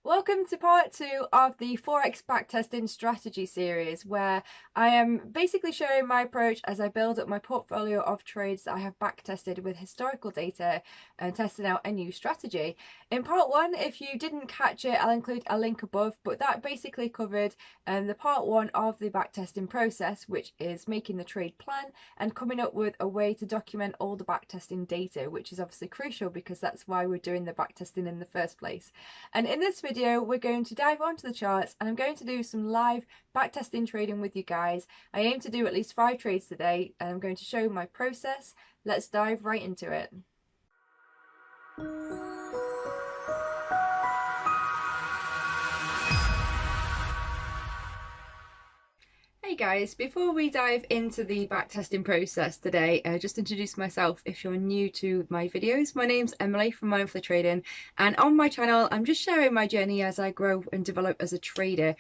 Welcome to part 2 of the Forex Backtesting Strategy series, where I am basically showing my approach as I build up my portfolio of trades that I have backtested with historical data and testing out a new strategy. In part 1, if you didn't catch it, I'll include a link above, but that basically covered the part 1 of the backtesting process, which is making the trade plan and coming up with a way to document all the backtesting data, which is obviously crucial because that's why we're doing the backtesting in the first place. And in this video, we're going to dive onto the charts and I'm going to do some live backtesting trading with you guys. I aim to do at least 5 trades today and I'm going to show my process. Let's dive right into it. Hey guys, before we dive into the backtesting process today, just introduce myself if you're new to my videos. My name's Emily from Mindfully Trading, and on my channel I'm just sharing my journey as I grow and develop as a trader.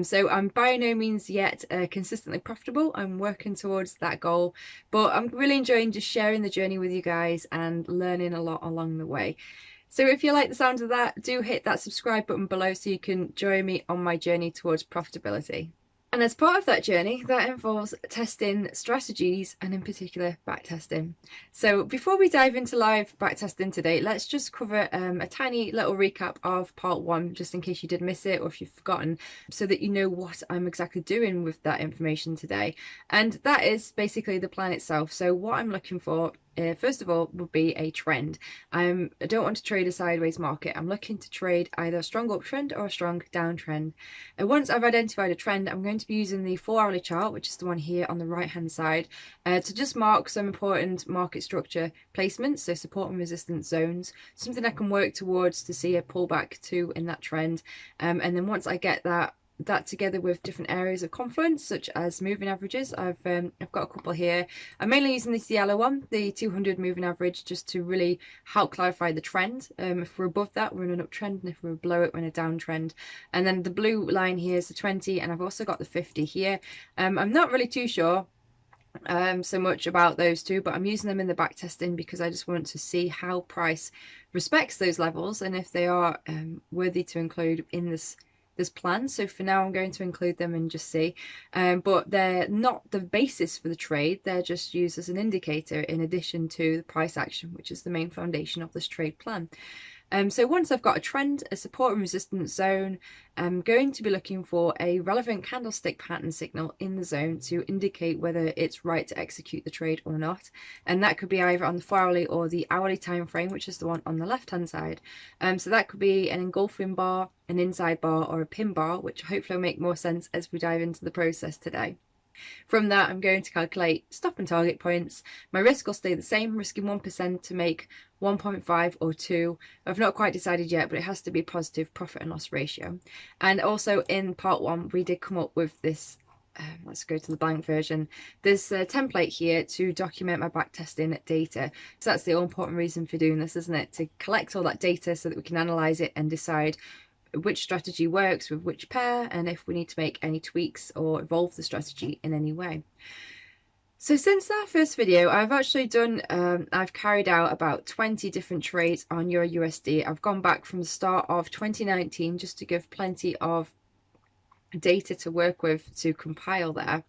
So I'm by no means yet consistently profitable. I'm working towards that goal, but I'm really enjoying just sharing the journey with you guys and learning a lot along the way. So if you like the sound of that, do hit that subscribe button below so you can join me on my journey towards profitability. And as part of that journey, that involves testing strategies and in particular backtesting. So before we dive into live backtesting today, let's just cover a tiny little recap of part 1, just in case you did miss it or if you've forgotten, so that you know what I'm exactly doing with that information today. And that is basically the plan itself. So what I'm looking for first of all would be a trend. I don't want to trade a sideways market. I'm looking to trade either a strong uptrend or a strong downtrend. And once I've identified a trend, I'm going to be using the 4-hourly chart, which is the one here on the right hand side, to just mark some important market structure placements, so support and resistance zones, something I can work towards to see a pullback to in that trend. And then once I get that together with different areas of confluence, such as moving averages, I've got a couple here. I'm mainly using this yellow one, the 200 moving average, just to really help clarify the trend. If we're above that, we're in an uptrend, and if we're below it, we're in a downtrend. And then the blue line here is the 20, and I've also got the 50 here. I'm not really too sure so much about those two, but I'm using them in the back testing because I just want to see how price respects those levels and if they are worthy to include in this plan. So for now I'm going to include them and just see, but they're not the basis for the trade. They're just used as an indicator in addition to the price action, which is the main foundation of this trade plan. So once I've got a trend, a support and resistance zone, I'm going to be looking for a relevant candlestick pattern signal in the zone to indicate whether it's right to execute the trade or not. And that could be either on the 4-hourly or the hourly time frame, which is the one on the left hand side. So that could be an engulfing bar, an inside bar, or a pin bar, which hopefully will make more sense as we dive into the process today. From that, I'm going to calculate stop and target points. My risk will stay the same, risking 1% to make 1.5 or 2. I've not quite decided yet, but it has to be positive profit and loss ratio. And also in part 1, we did come up with this, let's go to the blank version, this template here to document my backtesting data. So that's the all important reason for doing this, isn't it? To collect all that data so that we can analyze it and decide which strategy works with which pair and if we need to make any tweaks or evolve the strategy in any way. So since that first video, I've actually done, I've carried out about 20 different trades on Euro USD. I've gone back from the start of 2019 just to give plenty of data to work with to compile there.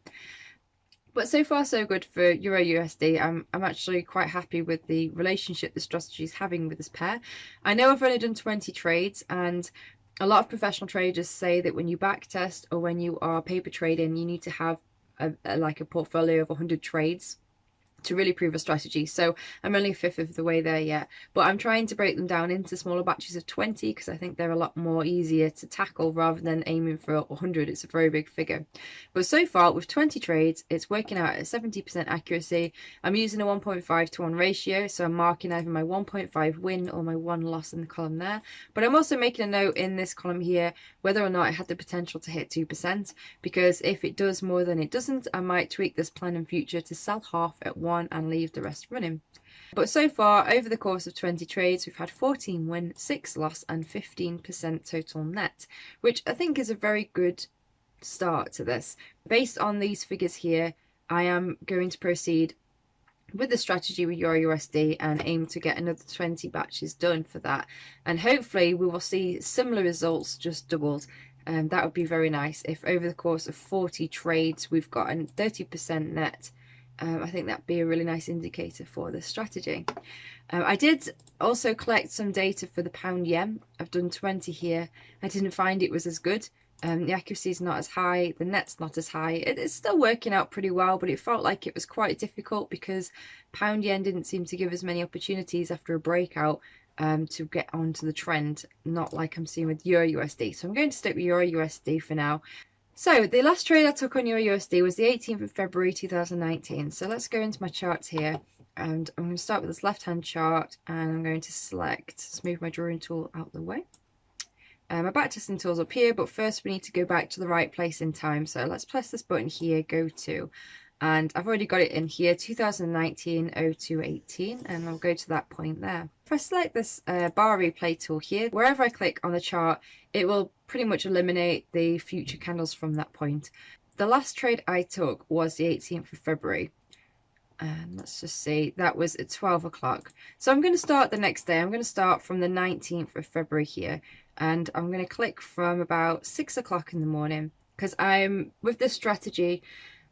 But so far so good for Euro USD. I'm actually quite happy with the relationship the strategy is having with this pair. I know I've only done 20 trades, and a lot of professional traders say that when you backtest or when you are paper trading, you need to have like a portfolio of 100 trades to really prove a strategy. So I'm only a fifth of the way there yet, but I'm trying to break them down into smaller batches of 20 because I think they're a lot more easier to tackle rather than aiming for 100. It's a very big figure. But so far with 20 trades, it's working out at 70% accuracy. I'm using a 1.5 to 1 ratio, so I'm marking either my 1.5 win or my 1 loss in the column there. But I'm also making a note in this column here whether or not it had the potential to hit 2%, because if it does more than it doesn't, I might tweak this plan in future to sell half at 1 and leave the rest running. But so far over the course of 20 trades, we've had 14 win, 6 loss and 15% total net, which I think is a very good start to this. Based on these figures here, I am going to proceed with the strategy with Euro USD and aim to get another 20 batches done for that, and hopefully we will see similar results, just doubled. That would be very nice if over the course of 40 trades we've got a 30% net. I think that'd be a really nice indicator for this strategy. I did also collect some data for the pound yen. I've done 20 here. I didn't find it was as good. The accuracy is not as high, the net's not as high. It's still working out pretty well, but it felt like it was quite difficult because pound yen didn't seem to give as many opportunities after a breakout to get onto the trend, not like I'm seeing with Euro USD. So I'm going to stick with Euro USD for now. So the last trade I took on Euro USD was the 18th of February 2019. So let's go into my charts here, and I'm going to start with this left-hand chart, and I'm going to select, let's move my drawing tool out the way. My backtesting tool's up here, but first we need to go back to the right place in time. So let's press this button here, go to, and I've already got it in here, 2019-02-18, and I'll go to that point there. If I select this bar replay tool here, wherever I click on the chart, it will pretty much eliminate the future candles from that point. The last trade I took was the 18th of February. And let's just see, that was at 12 o'clock. So I'm going to start the next day. I'm going to start from the 19th of February here. And I'm going to click from about 6 o'clock in the morning, because I'm with this strategy.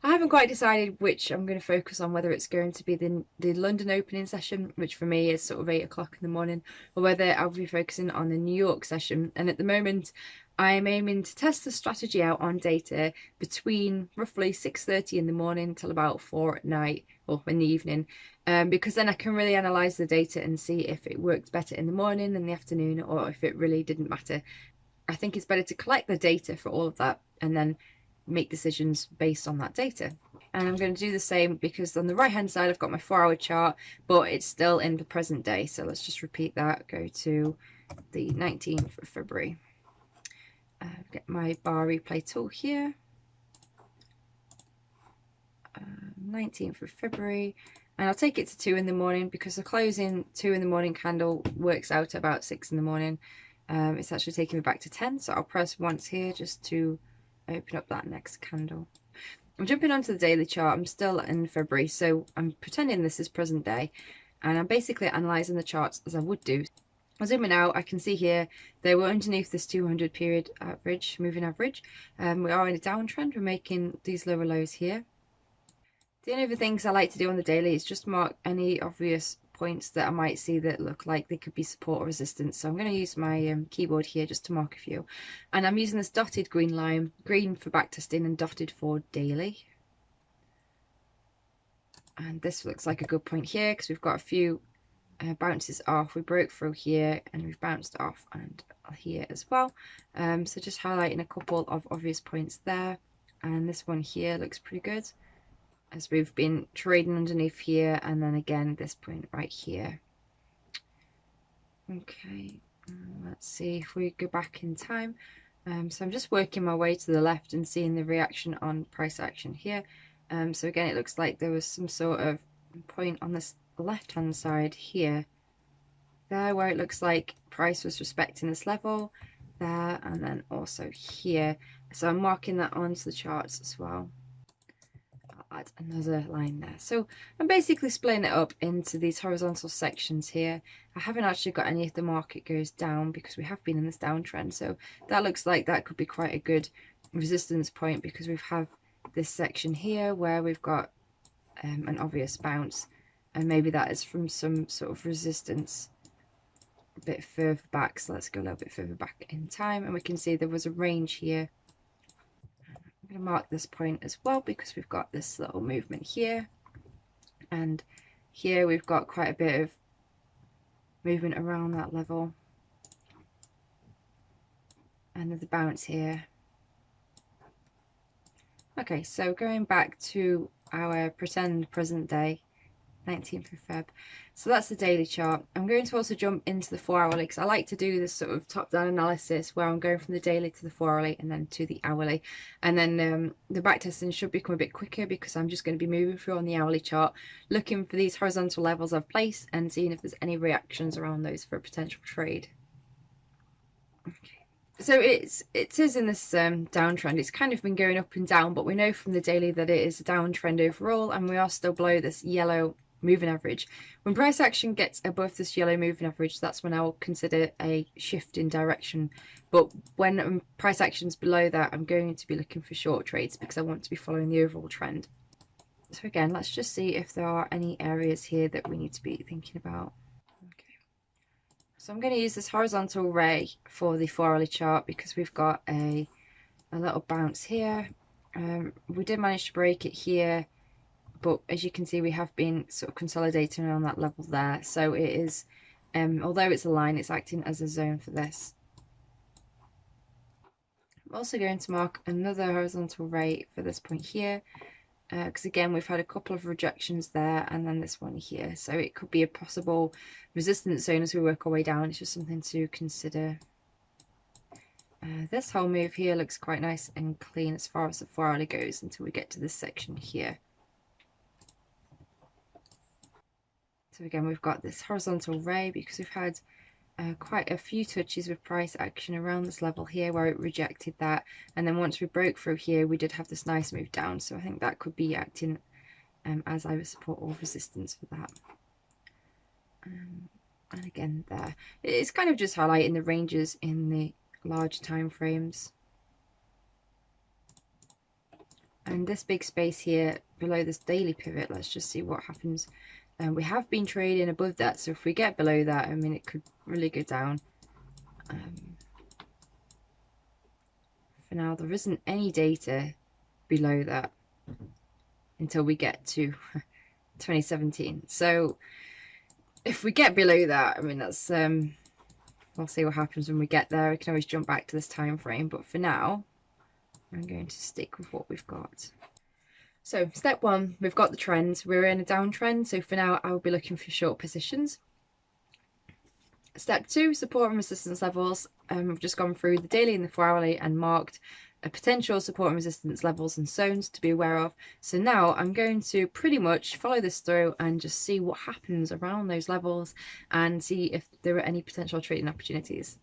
I haven't quite decided which I'm going to focus on, whether it's going to be the London opening session, which for me is sort of 8 o'clock in the morning, or whether I'll be focusing on the New York session. And at the moment, I'm aiming to test the strategy out on data between roughly 6:30 in the morning till about 4 at night, or in the evening, because then I can really analyze the data and see if it works better in the morning, in the afternoon, or if it really didn't matter. I think it's better to collect the data for all of that and then make decisions based on that data. And I'm going to do the same because on the right hand side I've got my 4-hour chart, but it's still in the present day. So let's just repeat that. Go to the 19th of February. Get my bar replay tool here. 19th of February, and I'll take it to 2 in the morning because the closing 2 in the morning candle works out at about 6 in the morning. It's actually taking me back to 10, so I'll press once here just to open up that next candle. I'm jumping onto the daily chart. I'm still in February, so I'm pretending this is present day, and I'm basically analysing the charts as I would do. I'll zoom in out. I can see here they were underneath this 200 period average, moving average. We are in a downtrend. We're making these lower lows here. The only other things I like to do on the daily is just mark any obvious points that I might see that look like they could be support or resistance. So I'm going to use my keyboard here just to mark a few. And I'm using this dotted green line, green for backtesting and dotted for daily. And this looks like a good point here because we've got a few bounces off. We broke through here and we've bounced off and here as well. So just highlighting a couple of obvious points there. And this one here looks pretty good, as we've been trading underneath here, and then again this point right here. Okay, let's see if we go back in time. So I'm just working my way to the left and seeing the reaction on price action here. So again, it looks like there was some sort of point on this left hand side here, there, where it looks like price was respecting this level there, and then also here. So I'm marking that onto the charts as well. Add another line there. So I'm basically splitting it up into these horizontal sections here. I haven't actually got any of the market goes down because we have been in this downtrend, so that looks like that could be quite a good resistance point, because we have this section here where we've got an obvious bounce, and maybe that is from some sort of resistance a bit further back. So let's go a little bit further back in time, and we can see there was a range here. I'm going to mark this point as well because we've got this little movement here, and here we've got quite a bit of movement around that level, and there's a bounce here. Okay, so going back to our pretend present day, 19th of Feb. So that's the daily chart. I'm going to also jump into the 4-hourly because I like to do this sort of top-down analysis where I'm going from the daily to the 4-hourly and then to the hourly. And then the backtesting should become a bit quicker because I'm just going to be moving through on the hourly chart, looking for these horizontal levels I've placed and seeing if there's any reactions around those for a potential trade. Okay. So it is in this downtrend. It's kind of been going up and down, but we know from the daily that it is a downtrend overall, and we are still below this yellow moving average. When price action gets above this yellow moving average, that's when I'll consider a shift in direction. But when price action's below that, I'm going to be looking for short trades because I want to be following the overall trend. So again, let's just see if there are any areas here that we need to be thinking about. Okay. So I'm going to use this horizontal ray for the 4-hourly chart because we've got a little bounce here. We did manage to break it here, but as you can see, we have been sort of consolidating around that level there. So it is, although it's a line, it's acting as a zone for this. I'm also going to mark another horizontal ray for this point here, because again, we've had a couple of rejections there and then this one here. So it could be a possible resistance zone as we work our way down. It's just something to consider. This whole move here looks quite nice and clean as far as the 4-hourly goes until we get to this section here. So again, we've got this horizontal ray because we've had quite a few touches with price action around this level here where it rejected that, and then once we broke through here we did have this nice move down. So I think that could be acting as either support or resistance for that. And again there, it's kind of just highlighting the ranges in the large time frames. And this big space here below this daily pivot, let's just see what happens. We have been trading above that, so if we get below that, I mean, it could really go down. For now, there isn't any data below that until we get to 2017. So if we get below that, I mean, that's we'll see what happens when we get there. We can always jump back to this time frame, but for now I'm going to stick with what we've got. So step one, we've got the trend. We're in a downtrend, so for now I will be looking for short positions. Step two, support and resistance levels. We've just gone through the daily and the 4-hourly and marked a potential support and resistance levels and zones to be aware of. So now I'm going to pretty much follow this through and just see what happens around those levels and see if there are any potential trading opportunities.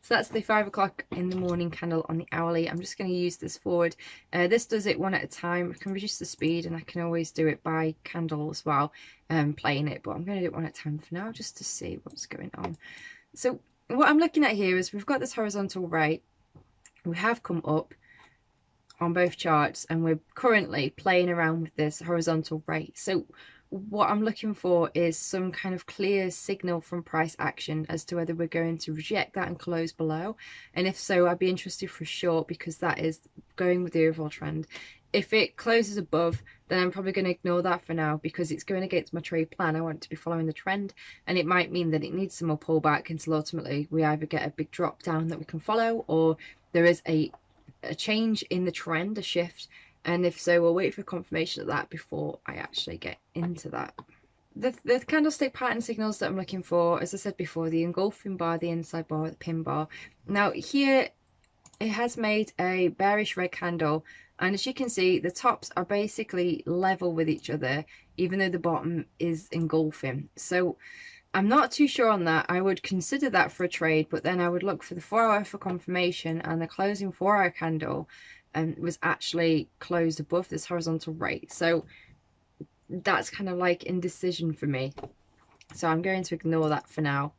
So that's the 5 o'clock in the morning candle on the hourly. I'm just going to use this forward. This does it one at a time. I can reduce the speed and I can always do it by candle as well, playing it, but I'm going to do it one at a time for now just to see what's going on. So what I'm looking at here is we've got this horizontal ray. We have come up on both charts and we're currently playing around with this horizontal ray. So what I'm looking for is some kind of clear signal from price action as to whether we're going to reject that and close below, and if so, I'd be interested for short because that is going with the overall trend. If it closes above, then I'm probably going to ignore that for now because it's going against my trade plan. I want to be following the trend, and it might mean that it needs some more pullback until ultimately we either get a big drop down that we can follow, or there is a change in the trend, a shift. And if so, we'll wait for confirmation of that before I actually get into that. The candlestick pattern signals that I'm looking for, as I said before, the engulfing bar, the inside bar, the pin bar. Now here it has made a bearish red candle, and as you can see, the tops are basically level with each other, even though the bottom is engulfing. So I'm not too sure on that. I would consider that for a trade, but then I would look for the 4-hour for confirmation, and the closing 4-hour candle was actually closed above this horizontal rate. So that's kind of like indecision for me. So I'm going to ignore that for now.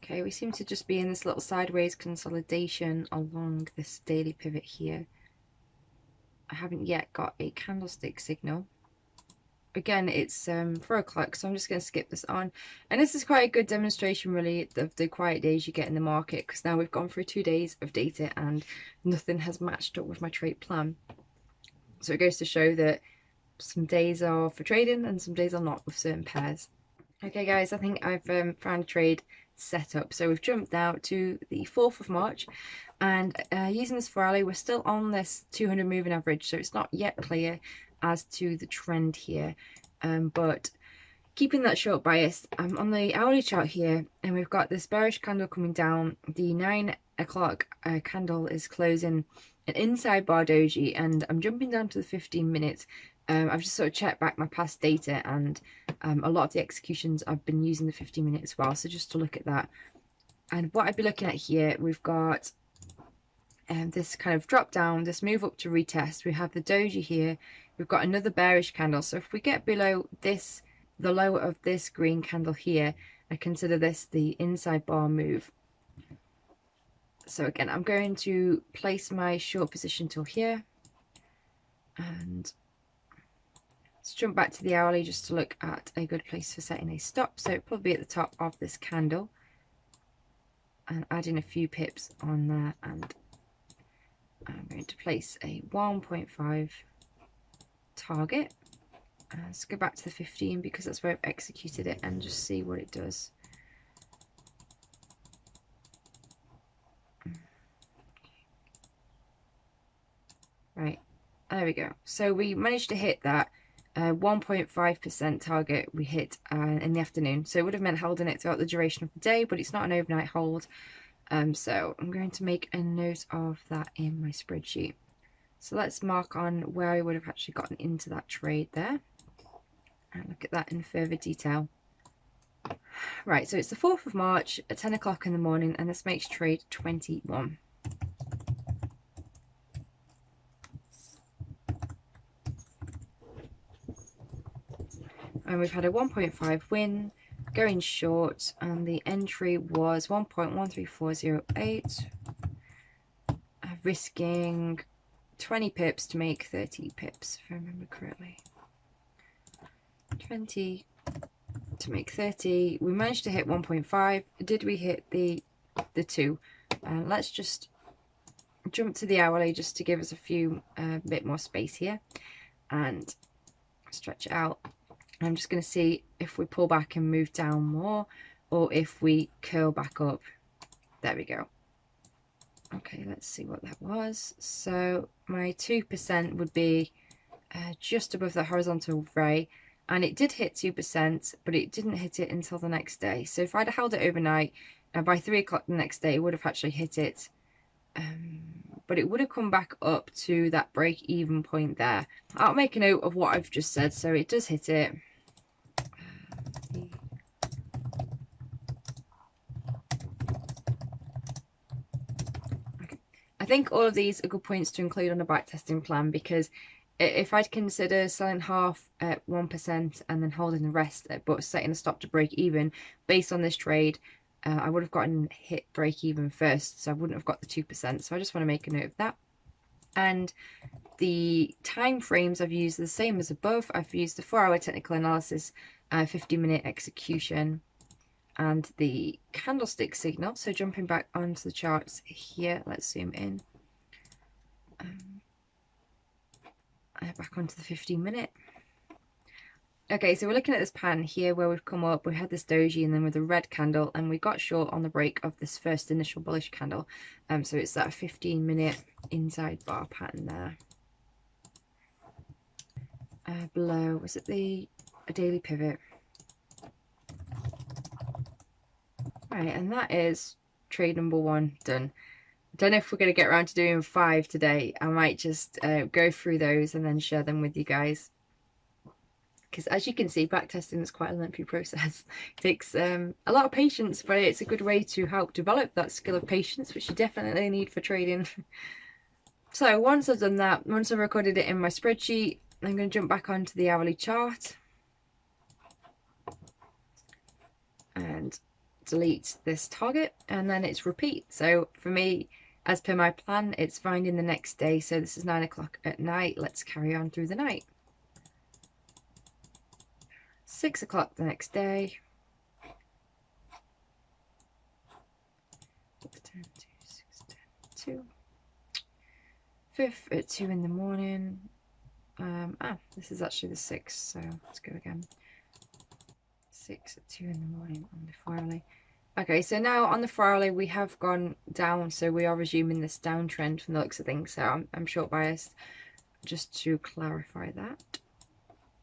Okay, we seem to just be in this little sideways consolidation along this daily pivot here. I haven't yet got a candlestick signal. Again, it's 4 o'clock, so I'm just going to skip this on. And this is quite a good demonstration, really, of the quiet days you get in the market, because now we've gone through 2 days of data and nothing has matched up with my trade plan. So it goes to show that some days are for trading and some days are not with certain pairs. Okay, guys, I think I've found a trade set up. So we've jumped now to the 4th of March, and using this 4-hourly, we're still on this 200 moving average, so it's not yet clear as to the trend here, but keeping that short bias, I'm on the hourly chart here, and we've got this bearish candle coming down. The 9 o'clock candle is closing an inside bar doji, and I'm jumping down to the 15 minutes. I've just sort of checked back my past data, and a lot of the executions I've been using the 15 minute as well, so just to look at that. And what I'd be looking at here, we've got this kind of drop down, this move up to retest. We have the doji here. We've got another bearish candle. So if we get below this the low of this green candle here, I consider this the inside bar move. So again, I'm going to place my short position tool here, and let's jump back to the hourly just to look at a good place for setting a stop. So it'll probably be at the top of this candle, and adding a few pips on there, and I'm going to place a 1.5 target. Let's go back to the 15 because that's where I've executed it, and just see what it does. Right, there we go. So we managed to hit that 1.5% target we hit in the afternoon. So it would have meant holding it throughout the duration of the day, but it's not an overnight hold. So I'm going to make a note of that in my spreadsheet. So let's mark on where I would have actually gotten into that trade there, and look at that in further detail. Right, so it's the 4th of March at 10 o'clock in the morning, and this makes trade 21. And we've had a 1.5 win going short, and the entry was 1.13408, risking 20 pips to make 30 pips, if I remember correctly. 20 to make 30. We managed to hit 1.5. Did we hit the 2? And let's just jump to the hourly just to give us a few bit more space here, and stretch it out. I'm just going to see if we pull back and move down more, or if we curl back up. There we go. Okay, let's see what that was. So my 2% would be just above the horizontal ray, and it did hit 2%, but it didn't hit it until the next day. So if I'd held it overnight, by 3 o'clock the next day, it would have actually hit it. But it would have come back up to that break-even point there. I'll make a note of what I've just said. So it does hit it. I think all of these are good points to include on a backtesting plan, because if I'd consider selling half at 1% and then holding the rest but setting a stop to break even based on this trade, I would have gotten hit break even first, so I wouldn't have got the 2%. So I just want to make a note of that. And the time frames I've used the same as above. I've used the 4-hour technical analysis, 50-minute execution, and the candlestick signal. So jumping back onto the charts here, let's zoom in. Back onto the 15-minute. Okay, so we're looking at this pattern here where we've come up, we had this doji, and then with a red candle, and we got short on the break of this first initial bullish candle. So it's that 15-minute inside bar pattern there. Below, was it a daily pivot? Right, and that is trade number 1 done. I don't know if we're going to get around to doing 5 today. I might just go through those and then share them with you guys. Because as you can see, backtesting is quite a lengthy process. It takes a lot of patience, but it's a good way to help develop that skill of patience, which you definitely need for trading. So once I've done that, once I've recorded it in my spreadsheet, I'm going to jump back onto the hourly chart and delete this target, and then it's repeat. So for me, as per my plan, it's finding the next day. So this is 9 o'clock at night. Let's carry on through the night. 6 o'clock the next day. 6:10, 2, 6:10, 2. 5th at 2 in the morning. This is actually the 6th, so let's go again. 6 at 2 in the morning on the 4-hourly. Okay, so now on the 4-hourly we have gone down, so we are resuming this downtrend from the looks of things. So I'm short biased, just to clarify that.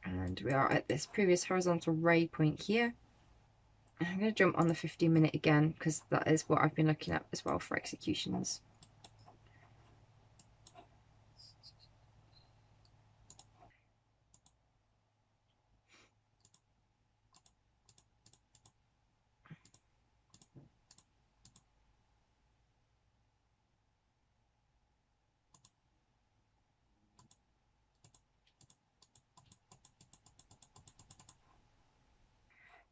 And we are at this previous horizontal ray point here. I'm going to jump on the 15-minute again, because that is what I've been looking at as well for executions.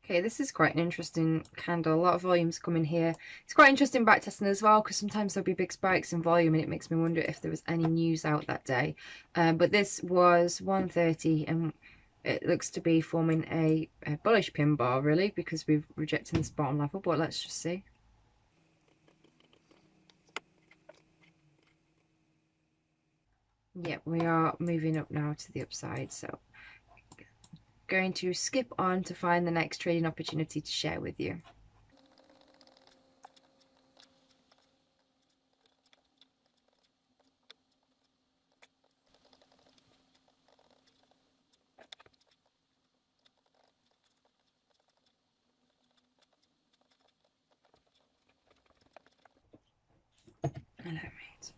Okay, this is quite an interesting candle. A lot of volumes come in here. It's quite interesting backtesting as well, because sometimes there'll be big spikes in volume and it makes me wonder if there was any news out that day. But this was 130 and it looks to be forming a bullish pin bar, really, because we've rejected this bottom level. But let's just see. Yeah, we are moving up now to the upside, so going to skip on to find the next trading opportunity to share with you. Hello, mate.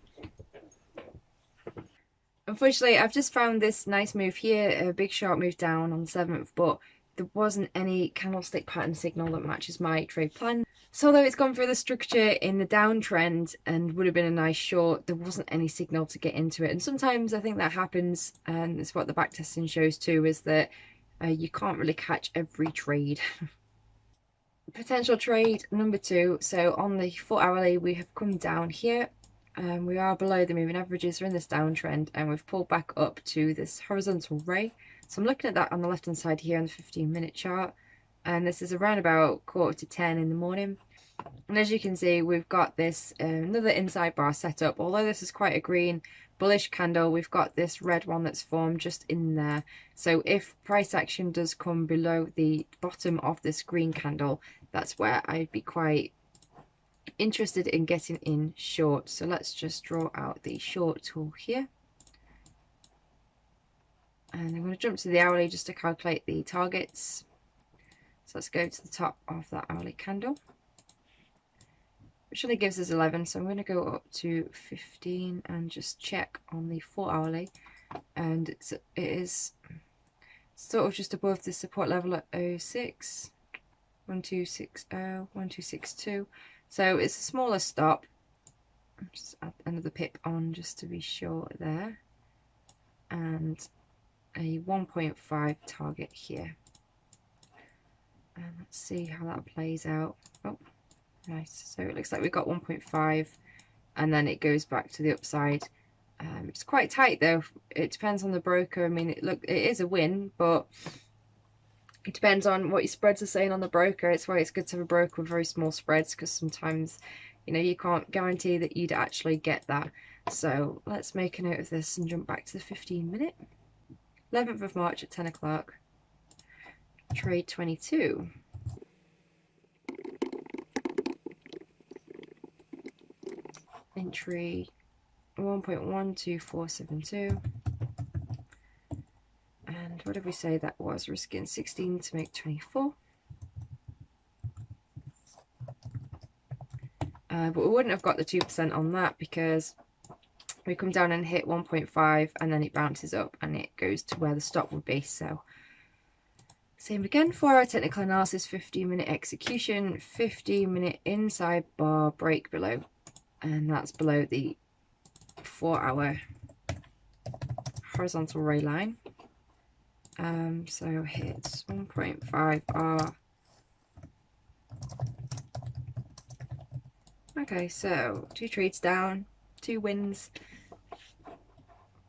Unfortunately, I've just found this nice move here, a big sharp move down on the 7th, but there wasn't any candlestick pattern signal that matches my trade plan. So although it's gone through the structure in the downtrend and would have been a nice short, there wasn't any signal to get into it. And sometimes I think that happens, and it's what the backtesting shows too, is that you can't really catch every trade. Potential trade number 2. So on the 4-hourly, we have come down here. We are below the moving averages. We're in this downtrend and we've pulled back up to this horizontal ray. So I'm looking at that on the left hand side here on the 15-minute chart, and this is around about 9:45 in the morning. And as you can see, we've got this another inside bar set up. Although this is quite a green bullish candle, we've got this red one that's formed just in there. So if price action does come below the bottom of this green candle, that's where I'd be quite interested in getting in short. So let's just draw out the short tool here, and I'm going to jump to the hourly just to calculate the targets. So let's go to the top of that hourly candle, which only gives us 11, so I'm going to go up to 15 and just check on the 4-hourly, and it is sort of just above the support level at 06, 1260, 1262. So it's a smaller stop. Just add another pip on just to be sure there, and a 1.5 target here. And let's see how that plays out. Oh, nice. So it looks like we've got 1.5, and then it goes back to the upside. It's quite tight though. It depends on the broker. I mean, it is a win, but it depends on what your spreads are saying on the broker. It's why it's good to have a broker with very small spreads, because sometimes, you know, you can't guarantee that you'd actually get that. So let's make a note of this and jump back to the 15-minute. 11th of March at 10 o'clock. Trade 22. Entry 1.12472. And what did we say that was? Risking 16 to make 24. But we wouldn't have got the 2% on that, because we come down and hit 1.5 and then it bounces up and it goes to where the stop would be. So same again for our technical analysis, 15-minute execution, 15-minute inside bar break below, and that's below the 4-hour horizontal ray line. So hits 1.5 R. Okay, so 2 trades down, 2 wins.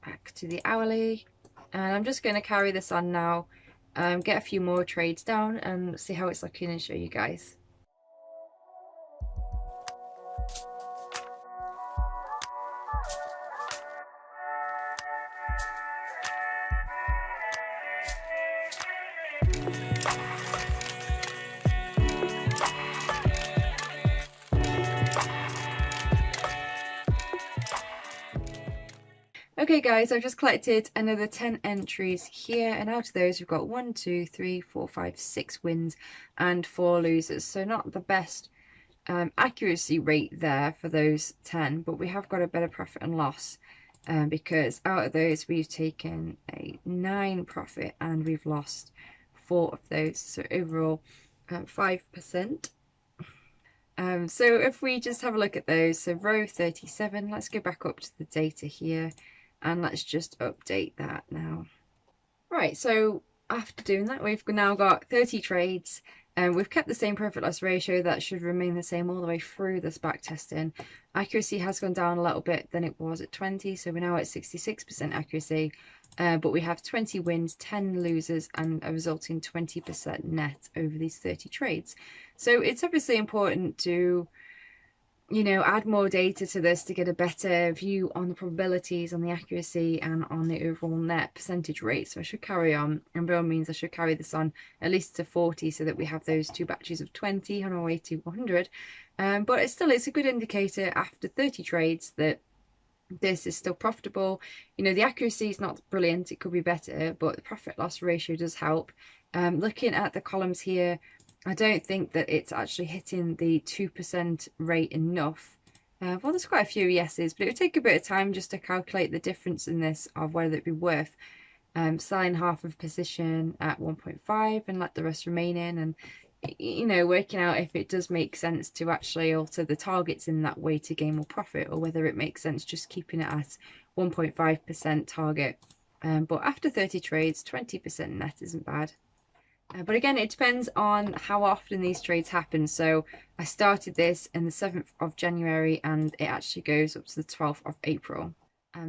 Back to the hourly, and I'm just going to carry this on now, get a few more trades down and see how it's looking and show you guys. Okay guys, I've just collected another 10 entries here, and out of those we've got 1, 2, 3, 4, 5, 6 wins and 4 losers. So not the best accuracy rate there for those 10, but we have got a better profit and loss, because out of those we've taken a 9 profit and we've lost 4 of those, so overall 5%. So if we just have a look at those, so row 37, let's go back up to the data here and let's just update that now. Right, so after doing that, we've now got 30 trades We've kept the same profit loss ratio. That should remain the same all the way through this back testing. Accuracy has gone down a little bit than it was at 20, so we're now at 66% accuracy, but we have 20 wins, 10 losers, and a resulting 20% net over these 30 trades. So it's obviously important to, you know, add more data to this to get a better view on the probabilities, on the accuracy, and on the overall net percentage rate. So I should carry on, and by all means I should carry this on at least to 40 so that we have those 2 batches of 20 on our way to 100. But it's a good indicator after 30 trades that this is still profitable. You know, the accuracy is not brilliant, it could be better, but the profit loss ratio does help. Looking at the columns here, I don't think that it's actually hitting the 2% rate enough. Well, there's quite a few yeses, but it would take a bit of time just to calculate the difference in this of whether it'd be worth selling half of position at 1.5 and let the rest remain in, and, you know, working out if it does make sense to actually alter the targets in that way to gain more profit, or whether it makes sense just keeping it at 1.5% target. But after 30 trades, 20% net isn't bad. But again, it depends on how often these trades happen. So I started this in the 7th of January and it actually goes up to the 12th of April.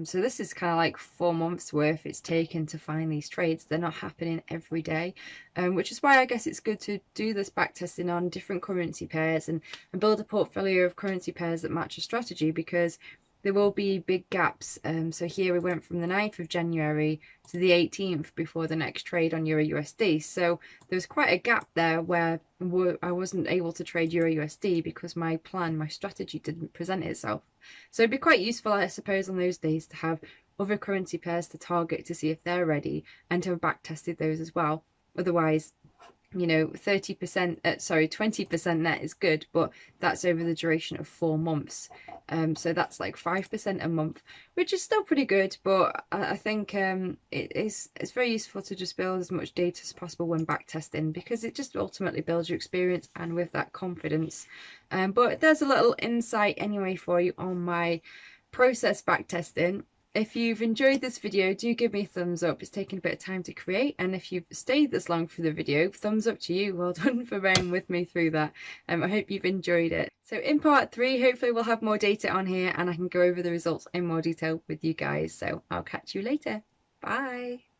So this is kind of like 4 months worth it's taken to find these trades. They're not happening every day, which is why I guess it's good to do this backtesting on different currency pairs and build a portfolio of currency pairs that match a strategy, because there will be big gaps. So here we went from the 9th of January to the 18th before the next trade on Euro USD. So there was quite a gap there where I wasn't able to trade Euro USD because my plan, my strategy didn't present itself. So it'd be quite useful, I suppose, on those days to have other currency pairs to target to see if they're ready and to have back tested those as well. Otherwise, you know, 20% net is good, but that's over the duration of 4 months. So that's like 5% a month, which is still pretty good, but I think it's very useful to just build as much data as possible when backtesting, because it just ultimately builds your experience and with that confidence. But there's a little insight anyway for you on my process backtesting. If you've enjoyed this video, do give me a thumbs up. It's taken a bit of time to create, and if you've stayed this long for the video, thumbs up to you. Well done for bearing with me through that. I hope you've enjoyed it. So in part 3, hopefully we'll have more data on here and I can go over the results in more detail with you guys. So I'll catch you later. Bye.